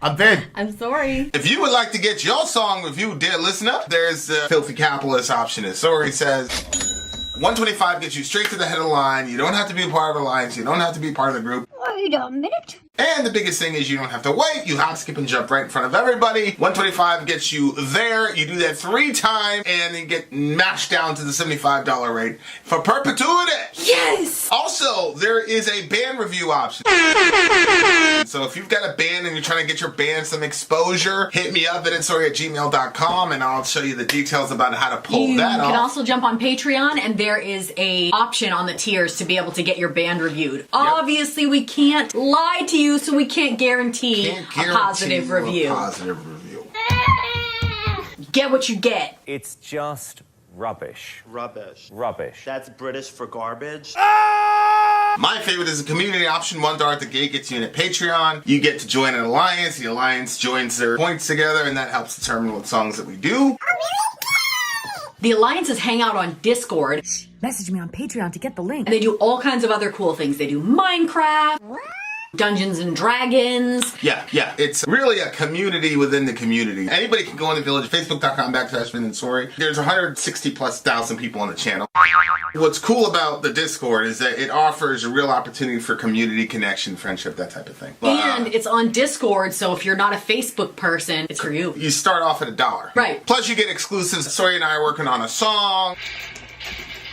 I'm Vin. I'm Sori. If you would like to get your song reviewed, dear listener, there's a filthy capitalist option. As Sori says, 125 gets you straight to the head of the line. You don't have to be a part of the alliance. You don't have to be part of the group. Wait a minute. And the biggest thing is you don't have to wait. You hop, skip, and jump right in front of everybody. 125 gets you there. You do that 3 times, and then get mashed down to the $75 rate for perpetuity. Yes! Also, there is a band review option. So if you've got a band and you're trying to get your band some exposure, hit me up at villageXchange@gmail.com and I'll show you the details about how to pull that off. You can also jump on Patreon, and there is a option on the tiers to be able to get your band reviewed. Obviously, we can't lie to you, so we can't guarantee a positive review. Get what you get. It's just rubbish. Rubbish. Rubbish. That's British for garbage. My favorite is a community option. $1 at the gate gets you in at Patreon. You get to join an alliance. The alliance joins their points together, and that helps determine what songs that we do. The alliances hang out on Discord. Message me on Patreon to get the link. And they do all kinds of other cool things. They do Minecraft, Dungeons and Dragons. Yeah. It's really a community within the community. Anybody can go on the village, facebook.com/Vin and Sori. There's 160,000+ people on the channel. What's cool about the Discord is that it offers a real opportunity for community connection, friendship, that type of thing. And it's on Discord, so if you're not a Facebook person, it's for you. You start off at $1. Right. Plus you get exclusives. Sori and I are working on a song.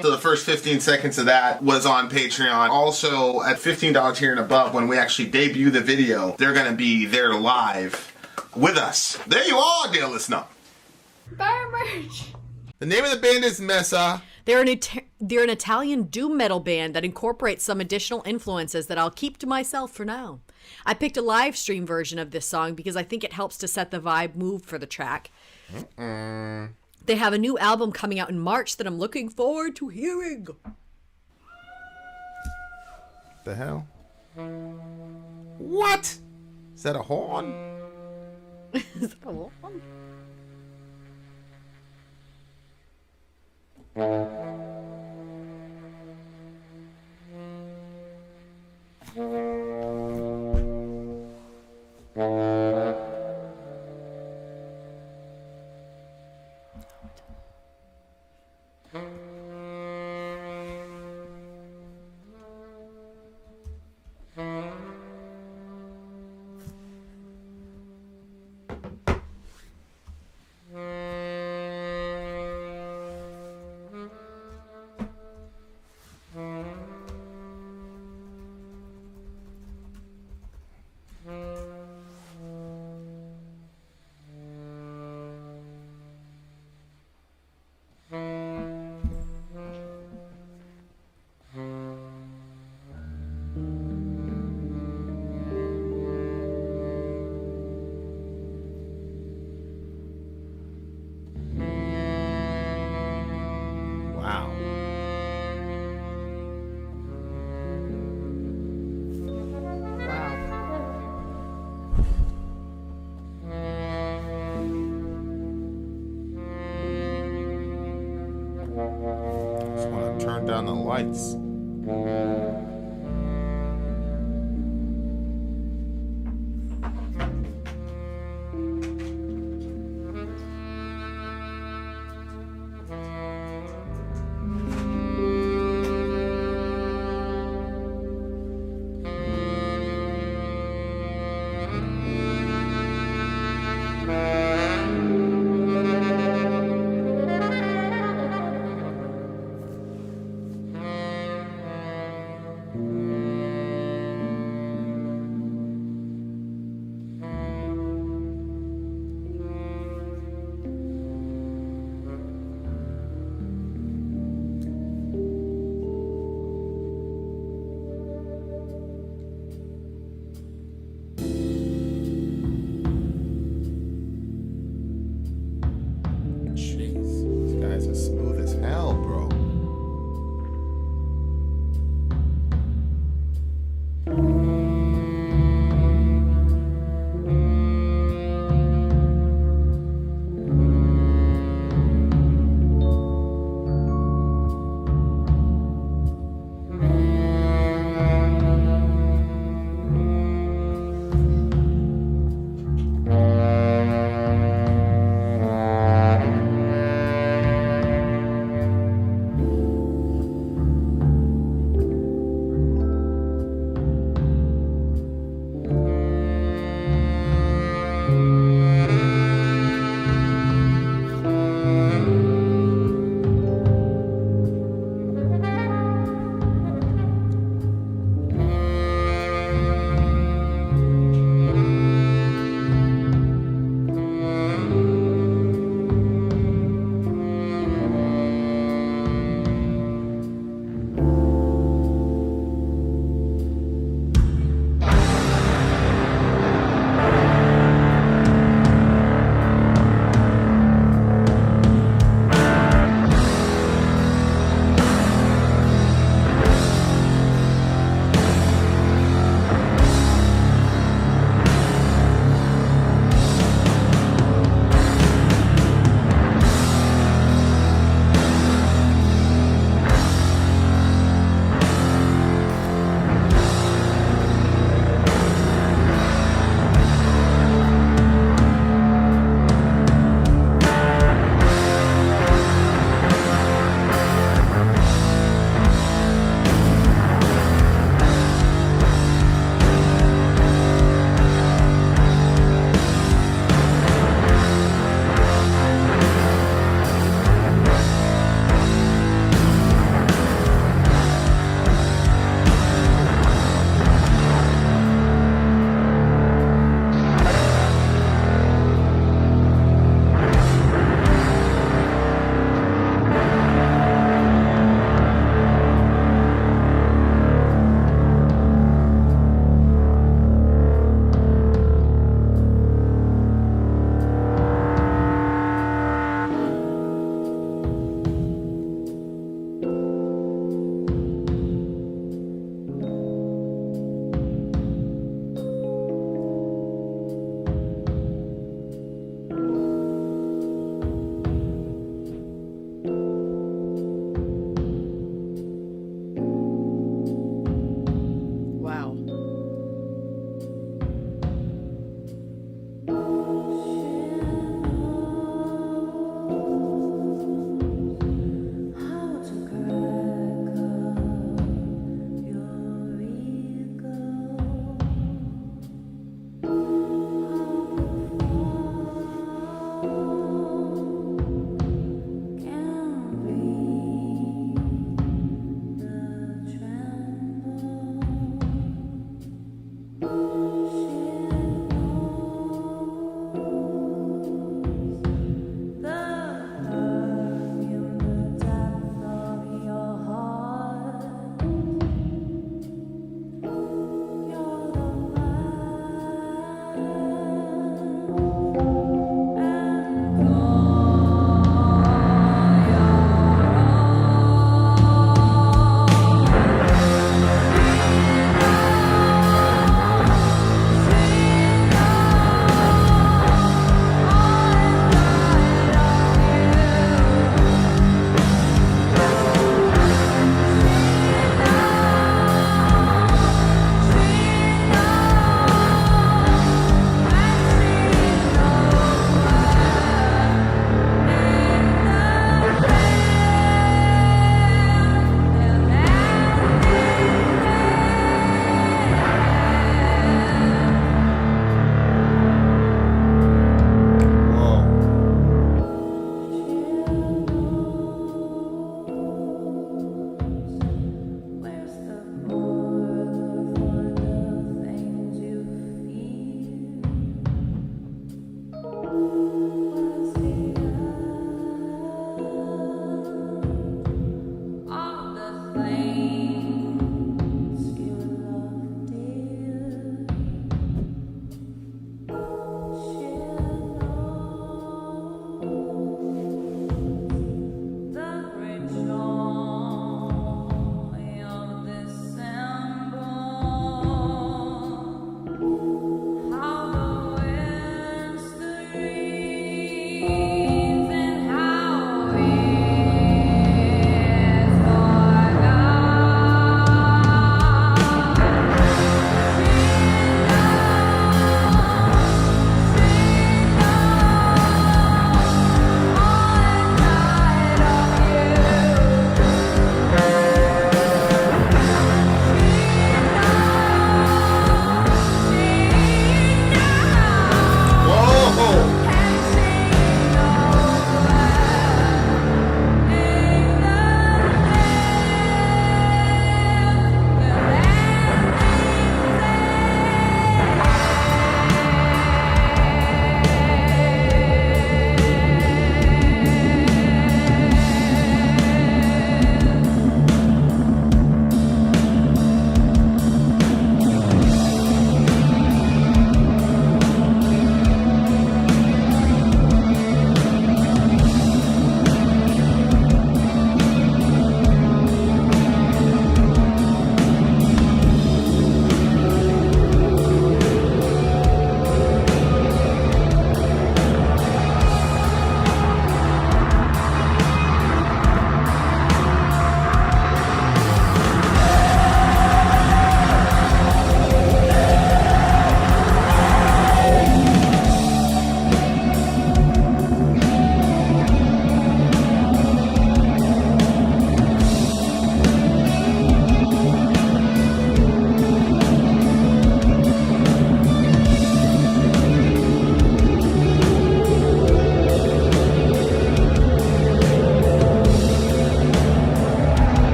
So the first 15 seconds of that was on Patreon. Also, at $15 tier and above, when we actually debut the video, they're going to be there live with us. There you are, dear listener. Buy merch. The name of the band is Messa. They're an Italian doom metal band that incorporates some additional influences that I'll keep to myself for now. I picked a live stream version of this song because I think it helps to set the vibe mood for the track. They have a new album coming out in March that I'm looking forward to hearing. The hell? What? Is that a horn? Is that a horn? Turn down the lights.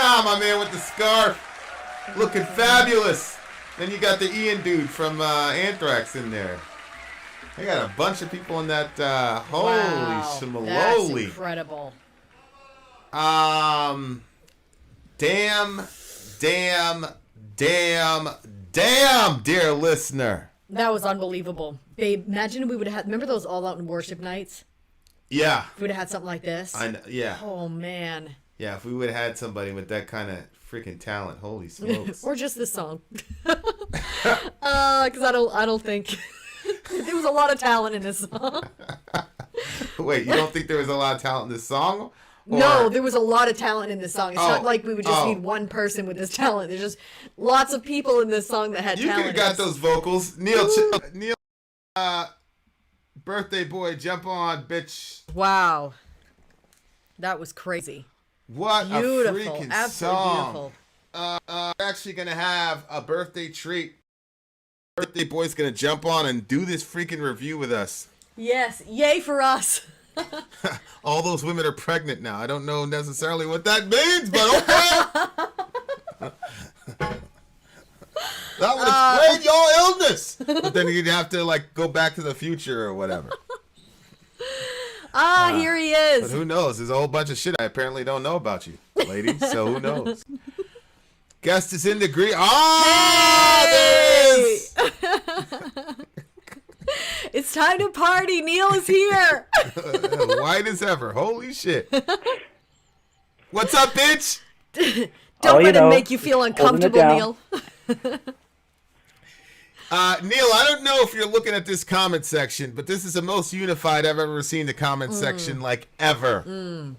Ah, my man with the scarf. Looking fabulous. Then you got the Ian dude from Anthrax in there. They got a bunch of people in that. Holy That's schmaloli. incredible. Damn, dear listener. That was unbelievable. Babe, imagine we would have had, remember those all out in worship nights? Yeah. We would have had something like this. Yeah. Oh, man. Yeah, if we would have had somebody with that kind of freaking talent, holy smokes. Or just this song. Because I don't think there was a lot of talent in this song. Wait, you don't think there was a lot of talent in this song? Or... No, there was a lot of talent in this song. It's not like we would just need one person with this talent. There's just lots of people in this song that had talent. You could have got those vocals. Neil, birthday boy, jump on, bitch. Wow. That was crazy. What Beautiful. a freaking Absolutely song. beautiful. We're actually going to have a birthday treat. Birthday boy's going to jump on and do this freaking review with us. Yes. Yay for us. All those women are pregnant now. I don't know necessarily what that means, but okay. That would explain your illness. But then you'd have to like go back to the future or whatever. Here he is. But who knows? There's a whole bunch of shit I apparently don't know about you, ladies. So who knows? Guest is in the green. There it is. It's time to party. Neil is here. White as ever. Holy shit. What's up, bitch? Don't let him make you feel uncomfortable, Neil. Neil, I don't know if you're looking at this comment section, but this is the most unified I've ever seen the comment section, like, ever.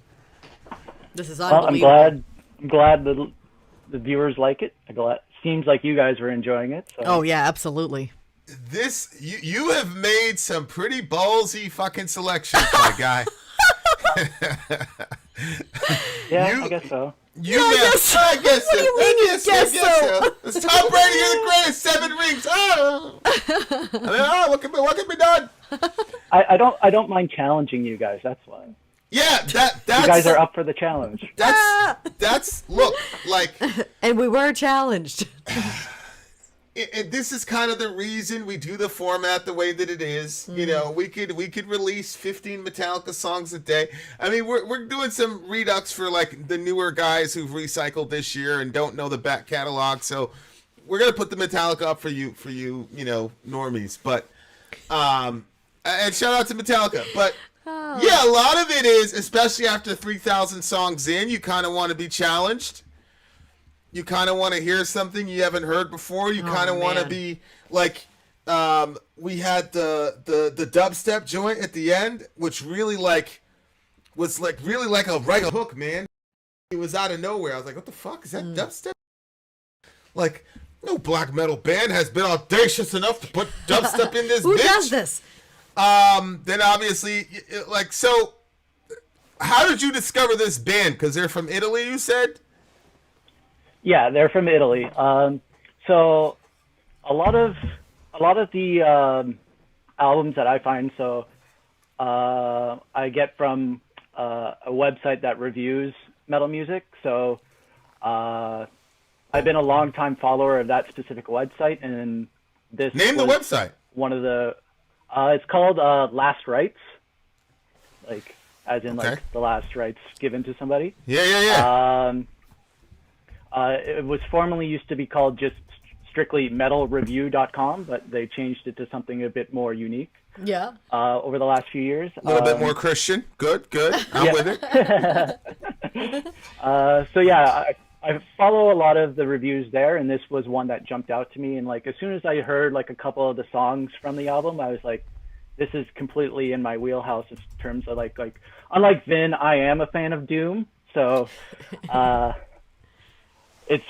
This is Well, unbelievable. I'm glad the viewers like it. Seems like you guys were enjoying it. So. Oh, yeah, absolutely. This, you have made some pretty ballsy fucking selections, my guy. Yeah, I guess so. I guess so. What do you mean you guess so? It's Tom Brady, you're the greatest, 7 rings. What can be done? I don't mind challenging you guys. That's why. Yeah, that's You guys are up for the challenge. That's look like. And we were challenged. And this is kind of the reason we do the format the way that it is. You know, we could release 15 Metallica songs a day. I mean, we're doing some redux for like the newer guys who've recycled this year and don't know the back catalog. So we're gonna put the Metallica up for you, you know, normies. But and shout out to Metallica. But yeah, a lot of it is, especially after 3,000 songs in, you kind of want to be challenged. You kind of want to hear something you haven't heard before. You kind of want to be like, we had the dubstep joint at the end, which really was really like a right hook, man. It was out of nowhere. I was like, what the fuck is that dubstep? Like, no black metal band has been audacious enough to put dubstep in this. Who bitch. does this? Then obviously, like, so how did you discover this band? Because they're from Italy, you said. Yeah, they're from Italy. So a lot of the albums that I find, I get from a website that reviews metal music. So I've been a long-time follower of that specific website, and this name the website. One of the it's called Last Rites, like as in like the last rites given to somebody. Yeah. It was formerly used to be called just strictly metalreview.com, but they changed it to something a bit more unique. Yeah. Over the last few years. A little bit more Christian. Good. I'm with it. So yeah, I follow a lot of the reviews there, and this was one that jumped out to me. And like as soon as I heard like a couple of the songs from the album, I was like, this is completely in my wheelhouse in terms of like unlike Vin, I am a fan of Doom, so it's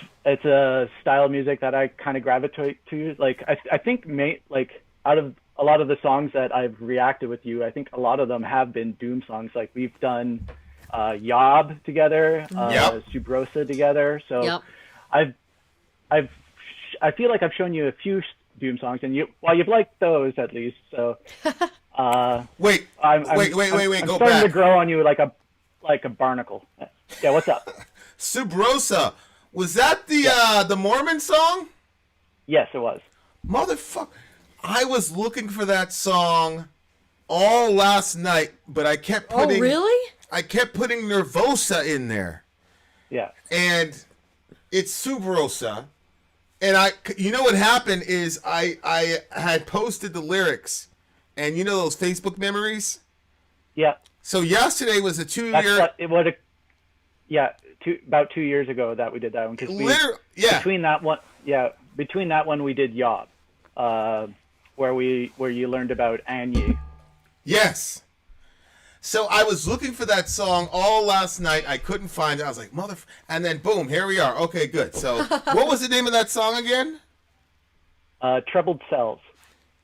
a style of music that I kind of gravitate to. Like I think like out of a lot of the songs that I've reacted with you, I think a lot of them have been Doom songs. Like we've done Yob together, Subrosa together. So I feel like I've shown you a few Doom songs, and you've liked those at least. So wait. I'm Go starting back. to grow on you like a barnacle. Yeah, what's up? Sub Rosa. Was that the Mormon song? Yes, it was. Motherfucker. I was looking for that song all last night, but I kept putting... Oh, really? I kept putting Nervosa in there. Yeah. And it's Sub Rosa. And you know what happened is I had posted the lyrics, and you know those Facebook memories? Yeah. So yesterday was a 2-year... about 2 years ago that we did that one. Between that one we did Yob, where you learned about Anye. Yes. So I was looking for that song all last night. I couldn't find it. I was like, and then boom, here we are. Okay, good. So what was the name of that song again? Troubled Cells.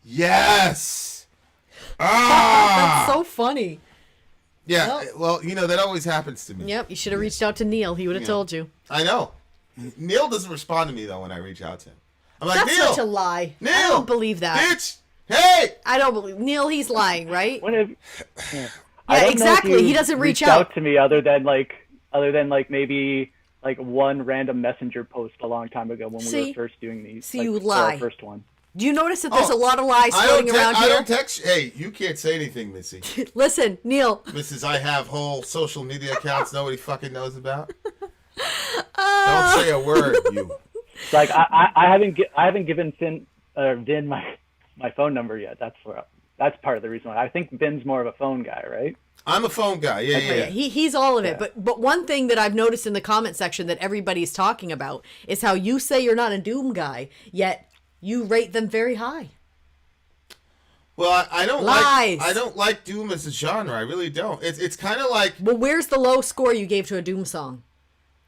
Yes. That's so funny. Yeah, well, that always happens to me. Yep, you should have reached out to Neil. He would have told you. I know. Neil doesn't respond to me, though, when I reach out to him. I'm like, That's Neil! such a lie. Neil! I don't believe that. Bitch! Hey! I don't believe... Neil, he's lying, right? Yeah, exactly. He doesn't reach out to me other than maybe one random messenger post a long time ago when we were first doing these. You lie. Our first one. Do you notice that there's a lot of lies floating around here? I don't text. Hey, you can't say anything, Missy. Listen, Neil. Mrs. I have whole social media accounts nobody fucking knows about. Don't say a word, you. Like I haven't given Vin my phone number yet. That's part of the reason why. I think Vin's more of a phone guy, right? I'm a phone guy. Yeah. He's all of it. But one thing that I've noticed in the comment section that everybody's talking about is how you say you're not a Doom guy, yet you rate them very high. Well, I don't Lies. I don't like Doom as a genre. I really don't. It's kind of like... Well, where's the low score you gave to a Doom song?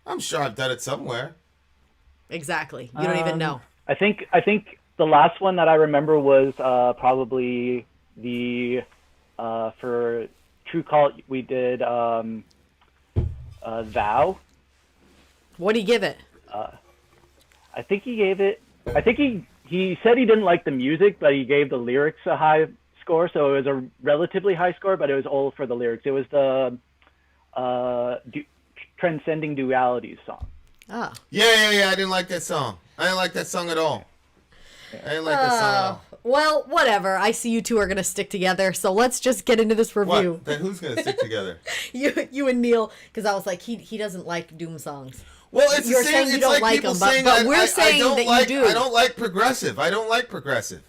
I'm sure I've done it somewhere. Exactly. You don't even know. I think the last one that I remember was probably the for True Cult we did Thou. What do you give it? I think he gave it. I think he said he didn't like the music, but he gave the lyrics a high score, so it was a relatively high score, but it was all for the lyrics. It was the Transcending Dualities song. Oh. Yeah. I didn't like that song. I didn't like that song at all. I didn't like that song at all. Well, whatever. I see you two are going to stick together, so let's just get into this review. What? Then who's going to stick together? You and Neil, because I was like, he doesn't like Doom songs. Well, it's You're the same. saying you It's don't like like people them, saying but we're saying I don't that like, you do. I don't like progressive. I don't like progressive.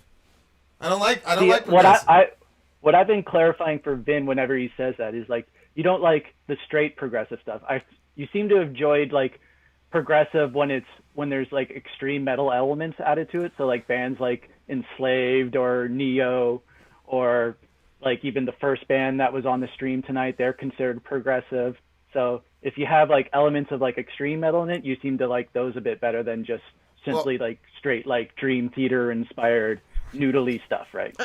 I don't like See, progressive. What I've been clarifying for Vin whenever he says that is like, you don't like the straight progressive stuff. You seem to have enjoyed like progressive when there's like extreme metal elements added to it. So like bands like Enslaved or Neo, or like even the first band that was on the stream tonight, they're considered progressive. So if you have like elements of like extreme metal in it, you seem to like those a bit better than just simply like straight like Dream Theater inspired noodly stuff, right?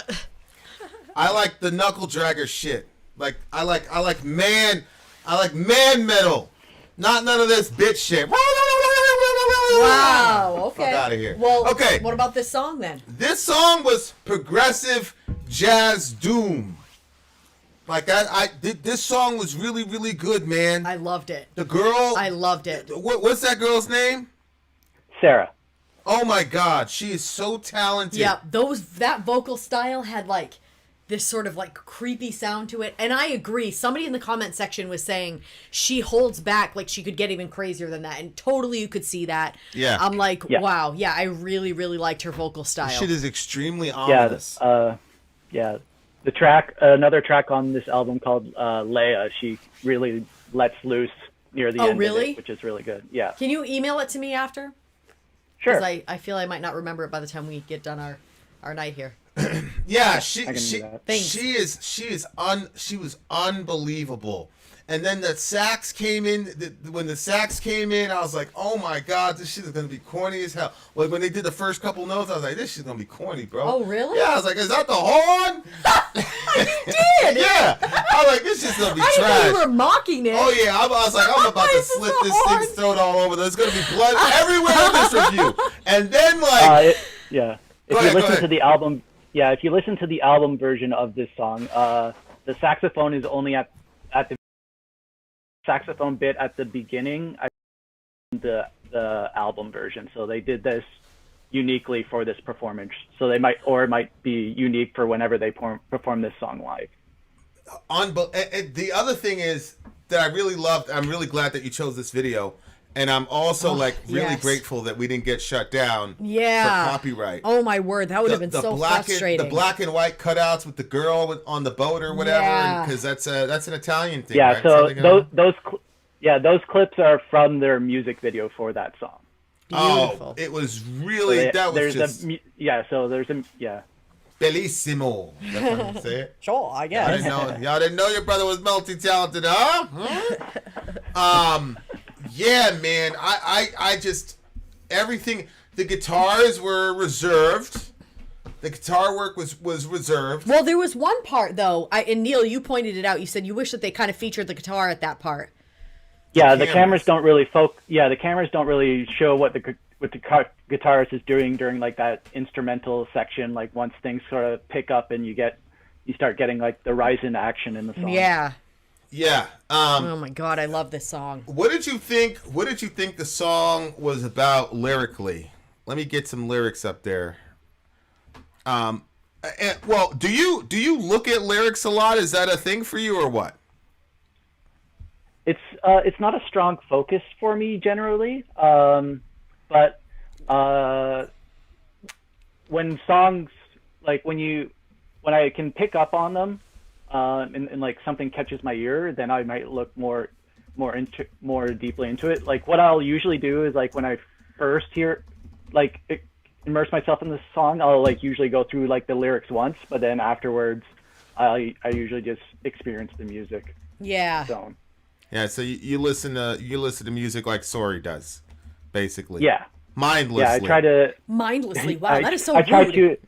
I like the knuckle dragger shit. Like I like man metal. Not none of this bitch shit. Wow, okay. Fuck out of here. Well, okay. What about this song then? This song was progressive jazz doom. Like this song was really, really good, man. I loved it. The girl. I loved it. What's that girl's name? Sarah. Oh my God, she is so talented. Yeah, that vocal style had like this sort of like creepy sound to it, and I agree. Somebody in the comment section was saying she holds back, like she could get even crazier than that, and totally you could see that. Yeah. I'm like, wow, yeah, I really, really liked her vocal style. This shit is extremely ominous. Yeah. The track, another track on this album called Leia, she really lets loose near the end of it, which is really good. Yeah. Can you email it to me after? Sure. Because I feel I might not remember it by the time we get done our night here. Yeah, she was unbelievable. And then the sax came in. When the sax came in, I was like, "Oh my God, this shit is gonna be corny as hell." Like when they did the first couple notes, I was like, "This shit's gonna be corny, bro." Oh really? Yeah, I was like, "Is that the horn?" You did. Yeah, I was like, "This shit's gonna be trash." I didn't know you were mocking it. Oh yeah, I was like, "I'm about to slit this thing's throat all over. There's gonna be blood everywhere in this review." And then like, if you listen to the album, if you listen to the album version of this song, the saxophone is only at the saxophone bit at the beginning. the album version. So they did this uniquely for this performance. So they might, or it might be unique for whenever they perform this song live. The other thing is that I really loved, I'm really glad that you chose this video. And I'm also really grateful that we didn't get shut down for copyright. Oh my word, that would have been so frustrating. The black and white cutouts with the girl on the boat or whatever, because that's an Italian thing. Yeah, right? so those clips are from their music video for that song. Beautiful. Oh, it was really bellissimo. That's how you say it. Sure, I guess. Y'all didn't know your brother was multi-talented, huh? Yeah, man. I just everything. The guitars were reserved. The guitar work was reserved. Well, there was one part though. And Neil, you pointed it out. You said you wish that they kind of featured the guitar at that part. Yeah, the cameras don't really the cameras don't really show what the guitarist is doing during like that instrumental section. Like once things sort of pick up and you start getting like the rise in action in the song. Yeah. Yeah. Oh my God, I love this song. What did you think the song was about lyrically? Let me get some lyrics up there. Well, do you look at lyrics a lot? Is that a thing for you or what? It's not a strong focus for me generally, but when songs when I can pick up on them, and like something catches my ear, then I might look more deeply into it. Like what I'll usually do is like when I first hear, like immerse myself in the song, I'll like usually go through like the lyrics once, but then afterwards, I usually just experience the music. Yeah. So. Yeah. So you listen to music like Sori does, basically. Yeah. Mindlessly. Yeah, I try to mindlessly. Wow, that is so rude.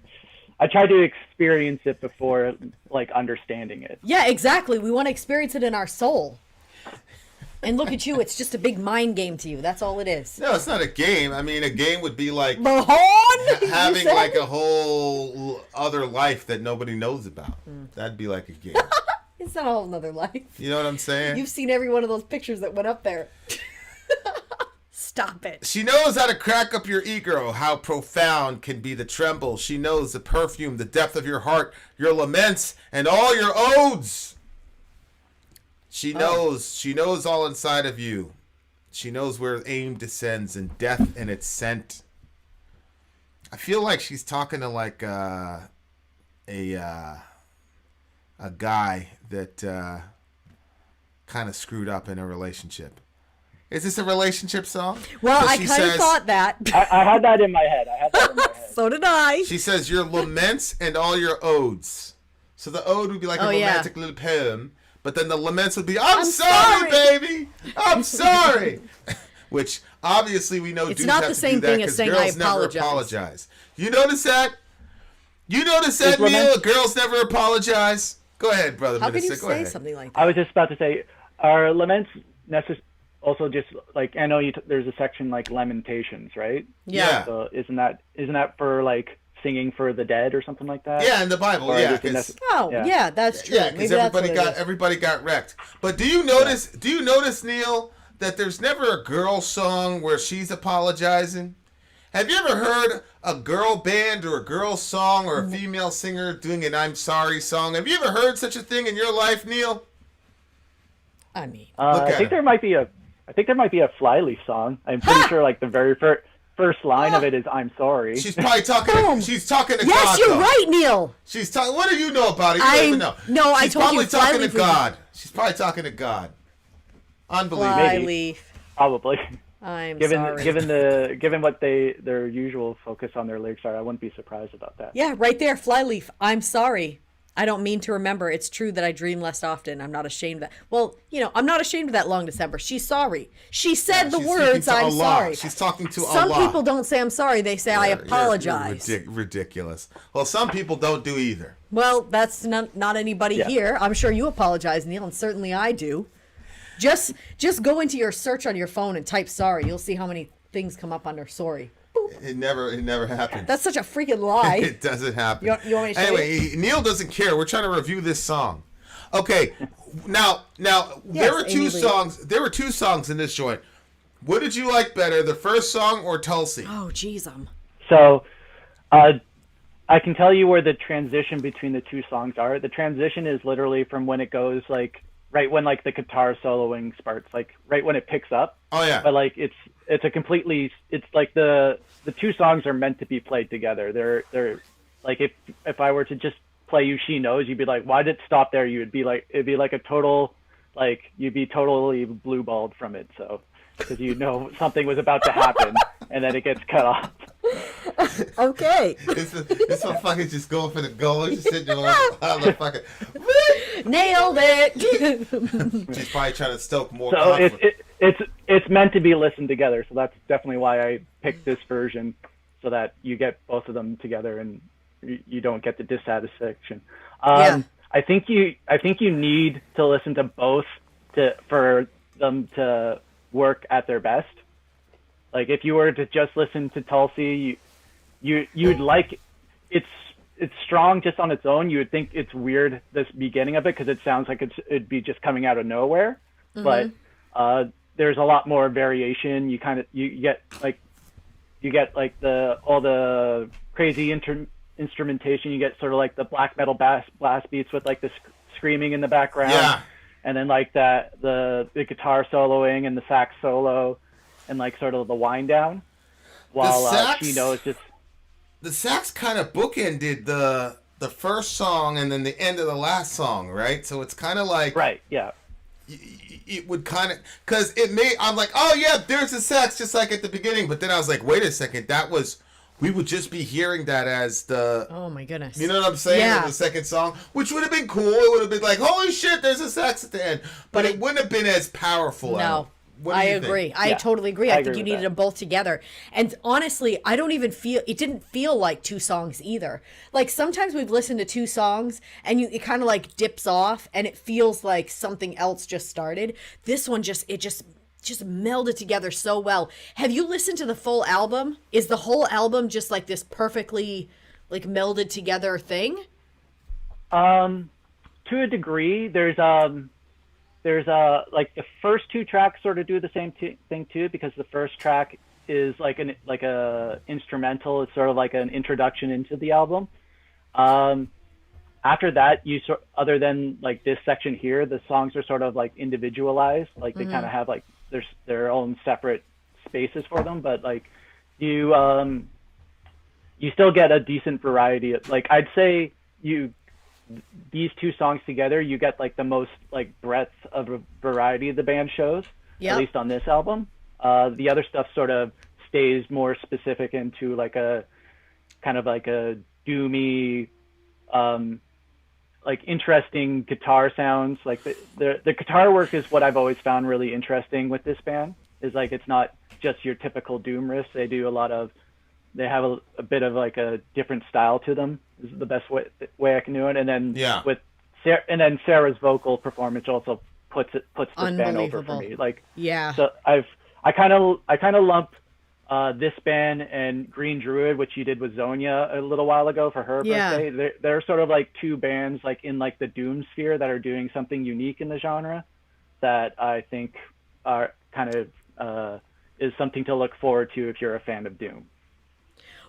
I try to experience it before like understanding it. Yeah, exactly. We want to experience it in our soul. And look at you, it's just a big mind game to you. That's all it is. No, it's not a game. I mean, a game would be like having like a whole other life that nobody knows about. That'd be like a game. It's not a whole nother life. You know what I'm saying? You've seen every one of those pictures that went up there. Stop it. She knows how to crack up your ego, how profound can be the tremble. She knows the perfume, the depth of your heart, your laments, and all your odes. She knows all inside of you. She knows where aim descends and death in its scent. I feel like she's talking to like a guy that kind of screwed up in a relationship. Is this a relationship song? Well, I kind of thought that. I had that in my head. So did I. She says your laments and all your odes. So the ode would be like a romantic little poem, but then the laments would be, I'm sorry, baby. I'm sorry. Which obviously we know it's dudes not have the to same do that thing as saying girls I never apologize. You notice that? Neil? Girls never apologize. Go ahead, brother. How can you say something like that? I was just about to say, are laments also just like, I know there's a section like lamentations, right? Yeah. So isn't that for like singing for the dead or something like that? Yeah, in the Bible. Or Yeah. Yeah, that's true. Yeah, because everybody got wrecked. But do you notice, Neil, that there's never a girl song where she's apologizing? Have you ever heard a girl band or a girl song or a female singer doing an I'm sorry song? Have you ever heard such a thing in your life, Neil? I mean, I think there might be a Flyleaf song. I'm pretty sure like the very first line of it is I'm sorry. She's probably talking. She's talking to God. Yes, you're right, Neil. She's talking. What do you know about it? You don't even know. No, I told you. She's probably talking to God. She's probably talking to God. Unbelievable. Flyleaf. Probably. I'm sorry. Given what their usual focus on their lyrics are, I wouldn't be surprised about that. Yeah, right there, Flyleaf. I'm sorry. I don't mean to remember. It's true that I dream less often. I'm not ashamed of that. Well, I'm not ashamed of that long December. She's sorry. She said the words, I'm sorry. She's talking to Allah. Some people don't say I'm sorry. They say I apologize. You're ridiculous. Well, some people don't do either. Well, that's not anybody here. I'm sure you apologize, Neil, and certainly I do. Just go into your search on your phone and type sorry. You'll see how many things come up under sorry. It never happened. That's such a freaking lie. It doesn't happen. You want me to show you? Neil doesn't care. We're trying to review this song. Okay, now there were two songs. There were two songs in this joint. What did you like better, the first song or Tulsi? Oh, geez, So, I can tell you where the transition between the two songs are. The transition is literally from when it goes like right when like the guitar soloing starts, like right when it picks up. Oh yeah. But like it's like the two songs are meant to be played together. They're like if I were to just play you She Knows, you'd be like, why did it stop there? It'd be like a total like you'd be totally blue balled from it. So because you know something was about to happen and then it gets cut off. Okay. This motherfucker's just going for the goal. Just sitting there like, motherfucker. Nailed it. She's probably trying to stoke more So conflict. it's meant to be listened together. So that's definitely why I picked this version, so that you get both of them together and you don't get the dissatisfaction. Yeah. I think you need to listen to both for them to work at their best. Like if you were to just listen to Tulsi, you'd like it's strong just on its own. You would think it's weird this beginning of it because it sounds like it'd be just coming out of nowhere. Mm-hmm. But there's a lot more variation. You get like all the crazy instrumentation. You get sort of like the black metal blast beats with like the screaming in the background. Yeah. And then like the guitar soloing and the sax solo and like sort of the wind down while She Knows just the sax kind of bookended the first song and then the end of the last song, right? So it's kind of like right, yeah. It would kind of because I'm like, oh yeah, there's the sax just like at the beginning, but then I was like, wait a second, we would just be hearing that as the Oh my goodness. You know what I'm saying? Yeah. The second song, which would have been cool. It would have been like, holy shit, there's a sax at the end, but it wouldn't have been as powerful. No. What do I you agree. think? I totally agree. I think agree you with needed that. them both together. And honestly, I don't even feel it didn't feel like two songs either. Like sometimes we've listened to two songs and it kind of like dips off and it feels like something else just started. This one just melded together so well. Have you listened to the full album? Is the whole album just like this perfectly like melded together thing? To a degree, there's like the first two tracks sort of do the same thing too, because the first track is like a instrumental. It's sort of like an introduction into the album. After that, other than like this section here, the songs are sort of like individualized. Like they kind of have like their own separate spaces for them, but like you still get a decent variety. Like I'd say these two songs together, you get like the most like breadth of a variety the band shows, at least on this album. The other stuff sort of stays more specific into like a kind of like a doomy, like interesting guitar sounds. Like the guitar work is what I've always found really interesting with this band, is like it's not just your typical doom riffs. They have a bit of like a different style to them. This is the best way I can do it. And then Sarah's vocal performance also puts this band over for me. Like so I kind of lump this band and Green Druid, which you did with Zonia a little while ago for her birthday. They're sort of like two bands like in like the doom sphere that are doing something unique in the genre that I think are kind of is something to look forward to if you're a fan of doom.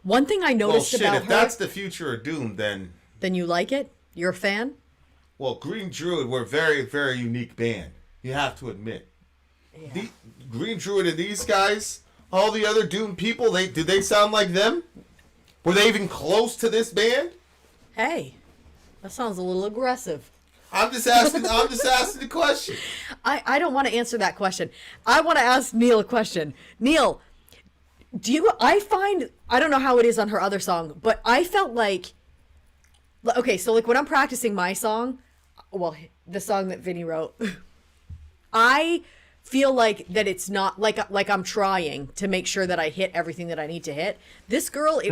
One thing I noticed about her... if that's the future of doom, then you like it? You're a fan? Well, Green Druid were a very, very unique band. You have to admit. Yeah. Green Druid and these guys, all the other doom people, did they sound like them? Were they even close to this band? Hey, that sounds a little aggressive. I'm just asking the question. I don't want to answer that question. I want to ask Neil a question. Neil, I don't know how it is on her other song, but I felt like, okay, so like when I'm practicing my song, well, the song that Vinny wrote, I feel like that it's not like I'm trying to make sure that I hit everything that I need to hit. This girl,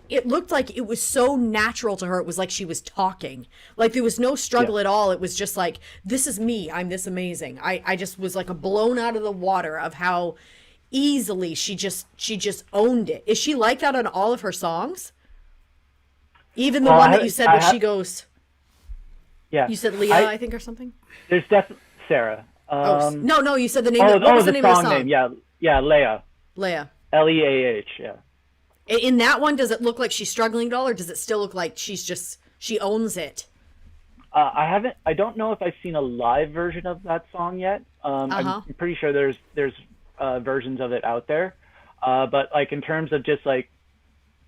it looked like it was so natural to her. It was like she was talking. Like there was no struggle at all. It was just like, this is me. I'm this amazing. I just was like blown out of the water of how easily she just owned it. Is she like that on all of her songs? Even the one that you said where she goes... Yeah. You said Leah, I think, or something? There's definitely Sarah. No, you said the name. What was the name song of the song? name? Yeah, Yeah, Leah. Leah. Leah. Yeah. In that one, does it look like she's struggling at all, or does it still look like she owns it? I don't know if I've seen a live version of that song yet. I'm pretty sure there's versions of it out there. But like in terms of just like,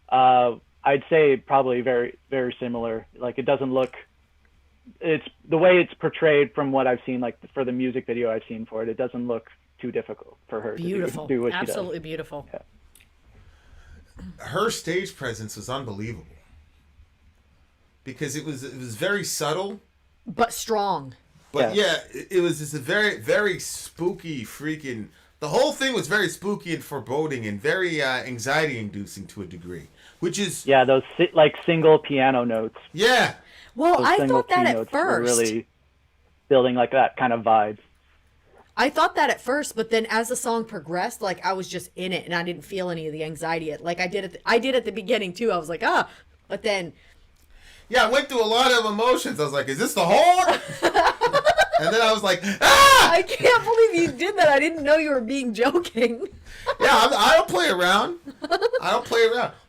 I'd say probably very, very similar. Like it doesn't look, it's the way it's portrayed from what I've seen, like for the music video I've seen for it, it doesn't look too difficult for her to do what she does. Absolutely beautiful. Yeah. Her stage presence was unbelievable. Because it was very subtle. But strong. But yeah, it was just a very, very spooky freaking... The whole thing was very spooky and foreboding and very anxiety-inducing to a degree. Which is... Yeah, those like single piano notes. Yeah. Well, those I thought that at first. Were really building like that kind of vibe. I thought that at first, but then as the song progressed, like I was just in it and I didn't feel any of the anxiety. Like I did at the beginning too. I was like, but then... Yeah, I went through a lot of emotions. I was like, is this the horn? And then I was like, ah! I can't believe you did that. I didn't know you were being joking. Yeah, I don't play around.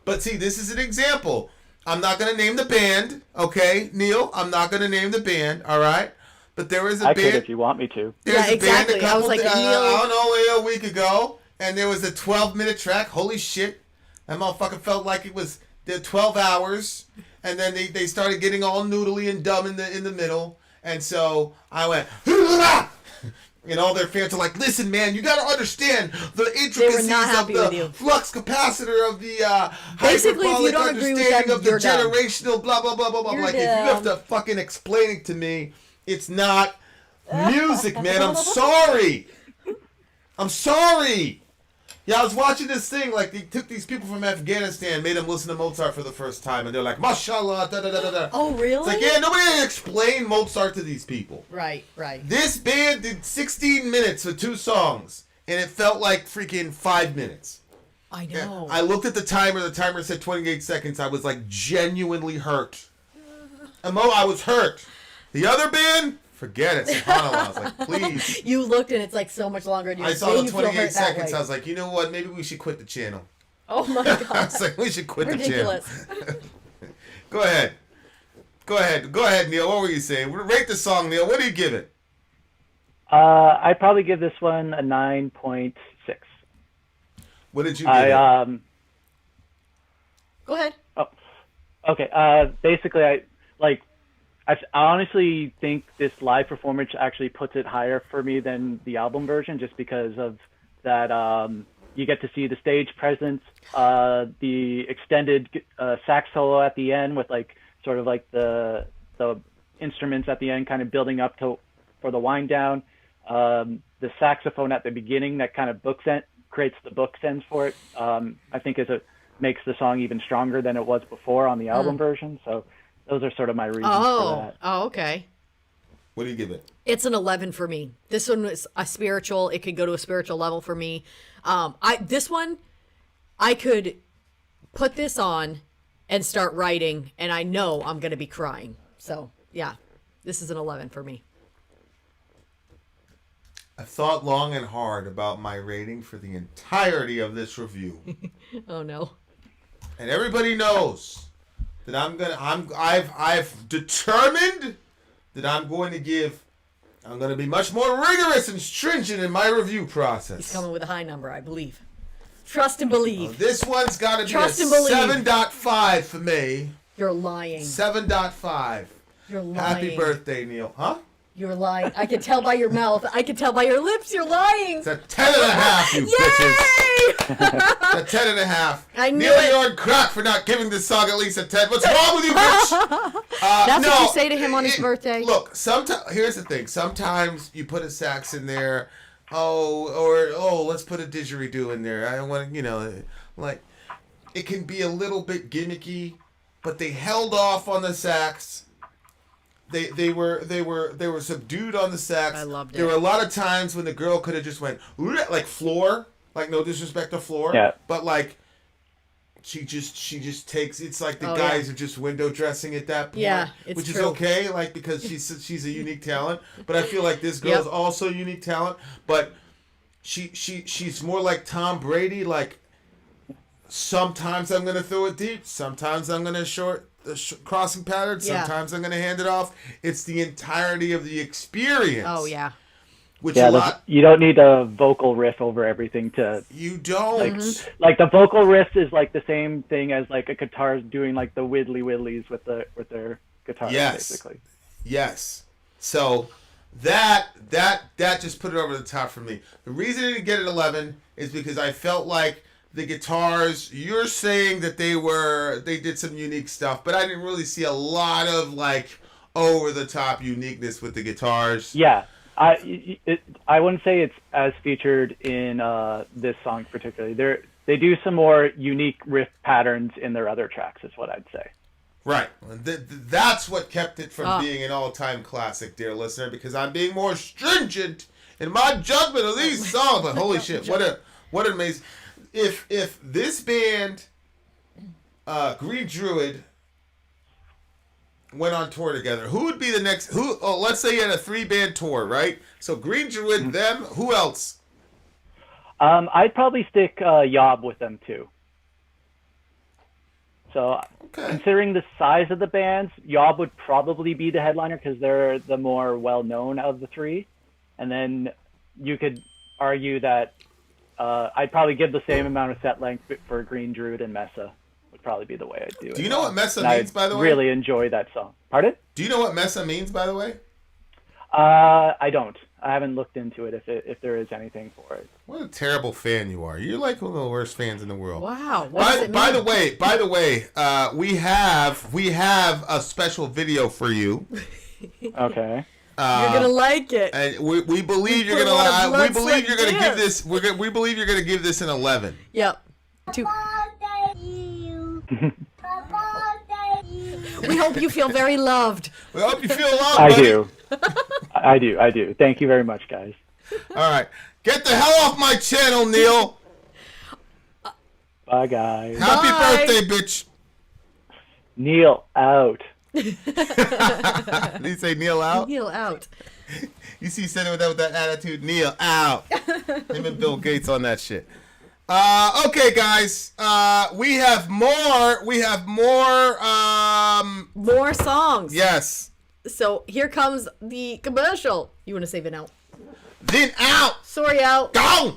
But see, this is an example. I'm not going to name the band, okay? Neil, I'm not going to name the band, all right? But there was a band. I could if you want me to. Yeah, exactly. I was like, Neil... I don't know, a week ago, and there was a 12-minute track. Holy shit. That motherfucker felt like it was 12 hours. And then they started getting all noodly and dumb in the middle. And so I went, and all their fans are like, listen, man, you got to understand the intricacies of the flux capacitor of the basically, if you hyperbolic don't agree with that, understanding of the you're done. generational blah, blah, blah, blah, blah. You're Like, dumb. if you have to fucking explain it to me, it's not music, man. I'm sorry. Yeah, I was watching this thing, like, they took these people from Afghanistan, made them listen to Mozart for the first time, and they're like, mashallah, da-da-da-da-da. Oh, really? It's like, yeah, nobody explained Mozart to these people. Right. This band did 16 minutes for 2 songs, and it felt like freaking 5 minutes. I know. I looked at the timer said 28 seconds, I was, like, genuinely hurt. I was hurt. The other band... Forget it, SubhanAllah. I was like, please. You looked and it's like so much longer. And I saw the 28 seconds. I was like, you know what? Maybe we should quit the channel. Oh my God. I was like, we should quit Ridiculous. the channel. Go ahead, Neil. What were you saying? Rate the song, Neil. What do you give it? I'd probably give this one a 9.6. What did you give it? Go ahead. Oh, okay. Basically, I honestly think this live performance actually puts it higher for me than the album version, just because of that. You get to see the stage presence, the extended sax solo at the end with like sort of like the instruments at the end kind of building up for the wind down. The saxophone at the beginning that kind of creates the bookends for it. I think makes the song even stronger than it was before on the album version. So those are sort of my reasons for that. Oh, okay. What do you give it? It's an 11 for me. This one was a spiritual. It could go to a spiritual level for me. This one, I could put this on and start writing, and I know I'm going to be crying. So, yeah, this is an 11 for me. I thought long and hard about my rating for the entirety of this review. Oh, no. And everybody knows that I've determined that I'm going to be much more rigorous and stringent in my review process. He's coming with a high number, I believe. Trust and believe. This one's got to be Trust a and believe. 7.5 for me. You're lying. 7.5. You're lying. Happy birthday, Neil. Huh? You're lying. I can tell by your mouth. I can tell by your lips. You're lying. It's a 10.5, you bitches. It's a 10.5. I knew Neil, it. you're on crack for not giving this song at least a 10. What's wrong with you, bitch? That's what you say to him on his birthday? Look, here's the thing. Sometimes you put a sax in there. Let's put a didgeridoo in there. I want to, like, it can be a little bit gimmicky, but they held off on the sax. They were subdued on the sax. I loved it. There were a lot of times when the girl could have just went like Floor, like no disrespect to Floor, yeah. But like she just takes. It's like the guys are just window dressing at that point, yeah, which true. is okay, like because she's a unique talent. But I feel like this girl is also a unique talent. But she's more like Tom Brady. Like sometimes I'm gonna throw it deep, sometimes I'm gonna short the crossing pattern, sometimes I'm gonna hand it off. It's the entirety of the experience. Oh yeah. Which you don't need a vocal riff over everything to. You don't. Like the vocal riff is like the same thing as like a guitar doing like the widdly widdlies with their guitar, basically. Yes. So that just put it over the top for me. The reason I didn't get it 11 is because I felt like the guitars, you're saying that they did some unique stuff, but I didn't really see a lot of like over the top uniqueness with the guitars. Yeah. I wouldn't say it's as featured in this song particularly. They do some more unique riff patterns in their other tracks, is what I'd say. Right. That's what kept it from being an all-time classic, dear listener, because I'm being more stringent in my judgment of these songs. But holy shit, what an amazing... If this band, Green Druid, went on tour together, who would be the next? Let's say you had a 3-band tour, right? So Green Druid, them, who else? I'd probably stick Yob with them too. So considering the size of the bands, Yob would probably be the headliner because they're the more well-known of the three. And then you could argue that I'd probably give the same amount of set length for Green Druid and Messa. Would probably be the way I'd do it. Do you know what Messa means, by the way? I really enjoy that song. Pardon? Do you know what Messa means, by the way? I don't. I haven't looked into it if there is anything for it. What a terrible fan you are. You're like one of the worst fans in the world. Wow. By the way, we have a special video for you. Okay. You're gonna like it. And we believe you're gonna like. We believe you're gonna give this. We believe you're gonna give this an 11. Yep. We hope you feel very loved. We hope you feel loved. I do. Thank you very much, guys. All right, get the hell off my channel, Neil. Bye, guys. Happy birthday, bitch. Neil out. Did he say Neil out? Neil out. You see, he said it with that attitude. Neil out. Him and Bill Gates on that shit. Okay, guys. We have more. More songs. Yes. So here comes the commercial. You want to say Vin out? Vin out. Sori out. Gone.